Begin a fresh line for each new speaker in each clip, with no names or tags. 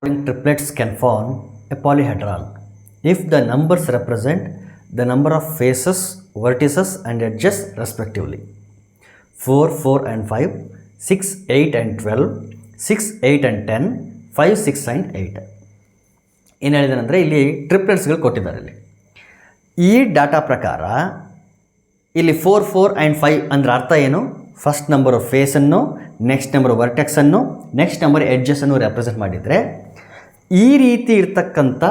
Triplets can form a polyhedron if the numbers represent the number of faces, vertices and edges respectively. 4, 4 and 5, 6, 8 and 12, 6, 8 and 10, 5, 6 and 8. ಏನು ಹೇಳಿದಾನಂದರೆ ಇಲ್ಲಿ ಟ್ರಿಪ್ಲೆಟ್ಸ್ಗಳು ಕೊಟ್ಟಿದ್ದಾರೆ. ಇಲ್ಲಿ ಈ data ಪ್ರಕಾರ ಇಲ್ಲಿ 4, 4 and 5 ಅಂದರೆ ಅರ್ಥ ಏನು? ಫಸ್ಟ್ ನಂಬರು ಫೇಸನ್ನು, ನೆಕ್ಸ್ಟ್ ನಂಬರು ವರ್ಟೆಕ್ಸನ್ನು, ನೆಕ್ಸ್ಟ್ ನಂಬರ್ ಎಡ್ಜಸ್ಸನ್ನು ರೆಪ್ರೆಸೆಂಟ್ ಮಾಡಿದರೆ ಈ ರೀತಿ ಇರ್ತಕ್ಕಂಥ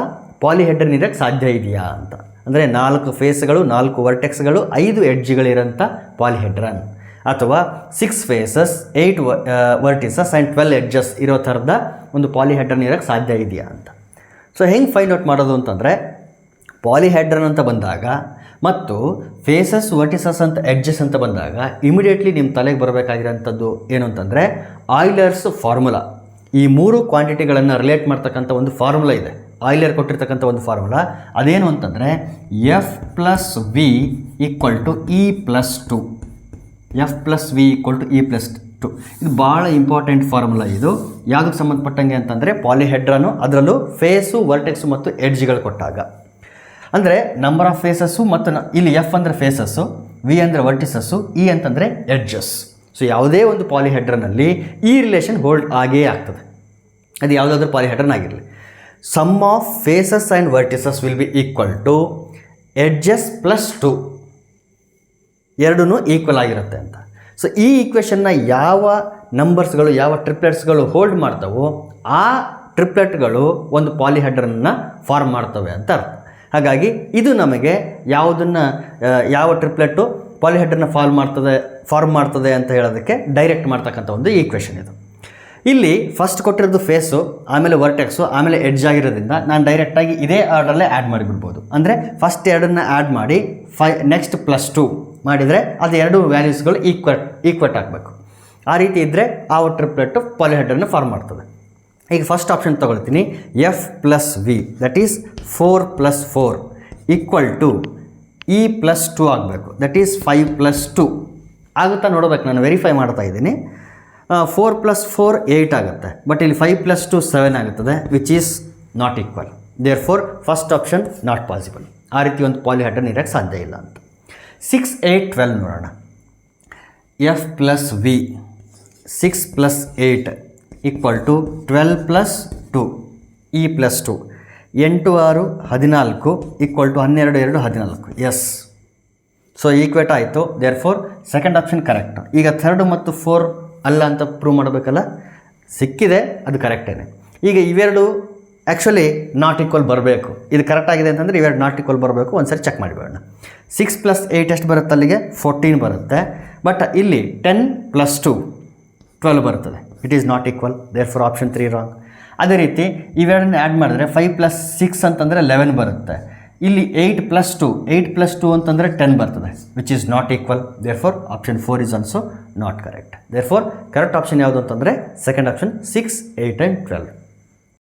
ಪಾಲಿಹೆಡ್ರನ್ ಇರೋಕ್ಕೆ ಸಾಧ್ಯ ಇದೆಯಾ ಅಂತ. ಅಂದರೆ 4 ಫೇಸ್ಗಳು, 4 ವರ್ಟೆಕ್ಸ್ಗಳು, 5 ಎಡ್ಜ್ಗಳಿರೋಂಥ ಪಾಲಿಹೆಡ್ರನ್, ಅಥವಾ 6 ಫೇಸಸ್, 8 ವರ್ಟಿಸಸ್ ಆ್ಯಂಡ್ 12 ಎಡ್ಜಸ್ ಇರೋ ಥರದ ಒಂದು ಪಾಲಿಹೆಡ್ರನ್ ಇರೋಕ್ಕೆ ಸಾಧ್ಯ ಇದೆಯಾ ಅಂತ. ಸೊ ಹೆಂಗೆ ಫೈಂಡ್ ಔಟ್ ಮಾಡೋದು ಅಂತಂದರೆ, ಪಾಲಿಹೆಡ್ರನ್ ಅಂತ ಬಂದಾಗ ಮತ್ತು ಫೇಸಸ್, ವರ್ಟಿಸಸ್ ಅಂತ ಎಡ್ಜಸ್ ಅಂತ ಬಂದಾಗ ಇಮಿಡಿಯೇಟ್ಲಿ ನಿಮ್ಮ ತಲೆಗೆ ಬರಬೇಕಾಗಿರೋಂಥದ್ದು ಏನು ಅಂತಂದರೆ ಆಯ್ಲರ್ಸ್ ಫಾರ್ಮುಲಾ. ಈ 3 ಕ್ವಾಂಟಿಟಿಗಳನ್ನು ರಿಲೇಟ್ ಮಾಡ್ತಕ್ಕಂಥ ಒಂದು ಫಾರ್ಮುಲಾ ಇದೆ. ಆಯ್ಲರ್ ಕೊಟ್ಟಿರ್ತಕ್ಕಂಥ ಒಂದು ಫಾರ್ಮುಲಾ ಅದೇನು ಅಂತಂದರೆ F plus V equal to E plus 2. F plus V equal to E plus 2. ಇದು ಭಾಳ ಇಂಪಾರ್ಟೆಂಟ್ ಫಾರ್ಮುಲಾ. ಇದು ಯಾವುದಕ್ಕೆ ಸಂಬಂಧಪಟ್ಟಂಗೆ ಅಂತಂದರೆ ಪಾಲಿಹೆಡ್ರನು, ಅದರಲ್ಲೂ ಫೇಸು, ವರ್ಟೆಕ್ಸು ಮತ್ತು ಎಡ್ಜ್ಗಳು ಕೊಟ್ಟಾಗ. ಅಂದರೆ ನಂಬರ್ ಆಫ್ ಫೇಸಸ್ಸು ಮತ್ತು ಇಲ್ಲಿ ಎಫ್ ಅಂದರೆ ಫೇಸಸ್ಸು, ವಿ ಅಂದರೆ ವರ್ಟಿಸಸ್ಸು, ಇ ಅಂತಂದರೆ ಎಡ್ಜಸ್. ಸೊ ಯಾವುದೇ ಒಂದು ಪಾಲಿಹೆಡ್ರನಲ್ಲಿ ಈ ರಿಲೇಷನ್ ಹೋಲ್ಡ್ ಆಗೇ ಆಗ್ತದೆ, ಅದು ಯಾವುದಾದ್ರೂ ಪಾಲಿಹೆಡ್ರನ್ ಆಗಿರಲಿ. Sum of faces and vertices will be equal to edges plus 2, ಎರಡೂ ಈಕ್ವಲ್ ಆಗಿರುತ್ತೆ ಅಂತ. ಸೊ ಈ ಈಕ್ವೇಷನ್ನ ಯಾವ ನಂಬರ್ಸ್ಗಳು, ಯಾವ ಟ್ರಿಪ್ಲೆಟ್ಸ್ಗಳು ಹೋಲ್ಡ್ ಮಾಡ್ತವೋ ಆ ಟ್ರಿಪ್ಲೆಟ್ಗಳು ಒಂದು ಪಾಲಿಹೆಡ್ರನ್ನ ಫಾರ್ಮ್ ಮಾಡ್ತವೆ ಅಂತ ಅರ್ಥ. ಹಾಗಾಗಿ ಇದು ನಮಗೆ ಯಾವುದನ್ನು, ಯಾವ ಟ್ರಿಪ್ಲೆಟ್ಟು ಪಾಲಿಹೆಡ್ರನ್ನ ಫಾರ್ಮ್ ಮಾಡ್ತದೆ ಅಂತ ಹೇಳೋದಕ್ಕೆ ಡೈರೆಕ್ಟ್ ಮಾಡ್ತಕ್ಕಂಥ ಒಂದು ಈಕ್ವೇಷನ್ ಇದು. ಇಲ್ಲಿ ಫಸ್ಟ್ ಕೊಟ್ಟಿರೋದು ಫೇಸು, ಆಮೇಲೆ ವರ್ಟೆಕ್ಸು, ಆಮೇಲೆ ಎಡ್ಜ್ ಆಗಿರೋದ್ರಿಂದ ನಾನು ಡೈರೆಕ್ಟಾಗಿ ಇದೇ ಆರ್ಡ್ರಲ್ಲೇ ಆ್ಯಡ್ ಮಾಡಿಬಿಡ್ಬೋದು. ಅಂದರೆ ಫಸ್ಟ್ ಎರಡನ್ನ ಆ್ಯಡ್ ಮಾಡಿ ನೆಕ್ಸ್ಟ್ ಪ್ಲಸ್ 2 ಮಾಡಿದರೆ ಅದು ಎರಡು ವ್ಯಾಲ್ಯೂಸ್ಗಳು ಈಕ್ವಟ್ ಆಗಬೇಕು. ಆ ರೀತಿ ಇದ್ದರೆ ಆ ಟ್ರಿಪ್ಲೆಟ್ಟು ಪಾಲಿಹೆಡ್ರನ್ನ ಫಾರ್ಮ್ ಮಾಡ್ತದೆ. ಈಗ ಫಸ್ಟ್ ಆಪ್ಷನ್ ತೊಗೊಳ್ತೀನಿ, F plus V that is 4 plus 4 equal to E plus 2 ಆಗಬೇಕು. ದಟ್ ಈಸ್ 5 ಪ್ಲಸ್ 2 ಆಗುತ್ತಾ ನೋಡಬೇಕು. ನಾನು ವೆರಿಫೈ ಮಾಡ್ತಾ ಇದ್ದೀನಿ. 4 ಪ್ಲಸ್ 4 8 ಆಗುತ್ತೆ, ಬಟ್ ಇಲ್ಲಿ 5 ಪ್ಲಸ್ 2 7 ಆಗುತ್ತದೆ, which is not equal. Therefore first option not possible. ಆ ರೀತಿ ಒಂದು ಪಾಲಿಹೆಡ್ರನ್ ಇರೋಕ್ಕೆ ಸಾಧ್ಯ ಇಲ್ಲ ಅಂತ. 6, 8, 12 ನೋಡೋಣ. F plus V 6 plus 8 equal to 12 plus 2 E plus 2. 8, 6, 14 equal to 12, 2, 14. Yes, so equate ಆಯಿತು. Therefore second option correct. ಈಗ 3 ಮತ್ತು 4 ಅಲ್ಲ ಅಂತ ಪ್ರೂವ್ ಮಾಡಬೇಕಲ್ಲ, ಸಿಕ್ಕಿದೆ, ಅದು ಕರೆಕ್ಟೇನೆ. ಈಗ ಇವೆರಡು ಆ್ಯಕ್ಚುಲಿ ನಾಟ್ ಈಕ್ವಲ್ ಬರಬೇಕು. ಇದು ಕರೆಕ್ಟಾಗಿದೆ ಅಂತಂದರೆ ಇವೆರಡು ನಾಟ್ ಈಕ್ವಲ್ ಬರಬೇಕು. ಒಂದು ಸರಿ ಚೆಕ್ ಮಾಡಿಬೇಡ. 6 ಪ್ಲಸ್ 8 ಎಷ್ಟು ಬರುತ್ತೆ? ಅಲ್ಲಿಗೆ 14 ಬರುತ್ತೆ. ಬಟ್ ಇಲ್ಲಿ 10 ಪ್ಲಸ್ 2 12 ಬರ್ತದೆ. It is not equal. Therefore option 3 wrong. ಅದೇ ರೀತಿ ಇವೆರಡನ್ನ ಆ್ಯಡ್ ಮಾಡಿದ್ರೆ 5 ಪ್ಲಸ್ 6 ಅಂತಂದರೆ 11 ಬರುತ್ತೆ. ಇಲ್ಲಿ 8 ಪ್ಲಸ್ 2 ಅಂತಂದರೆ 10 ಬರ್ತದೆ, which is not equal. Therefore option 4 is also not correct. Therefore correct option ಯಾವುದು ಅಂತಂದರೆ ಸೆಕೆಂಡ್ ಆಪ್ಷನ್ 6, 8 ಆ್ಯಂಡ್ 12.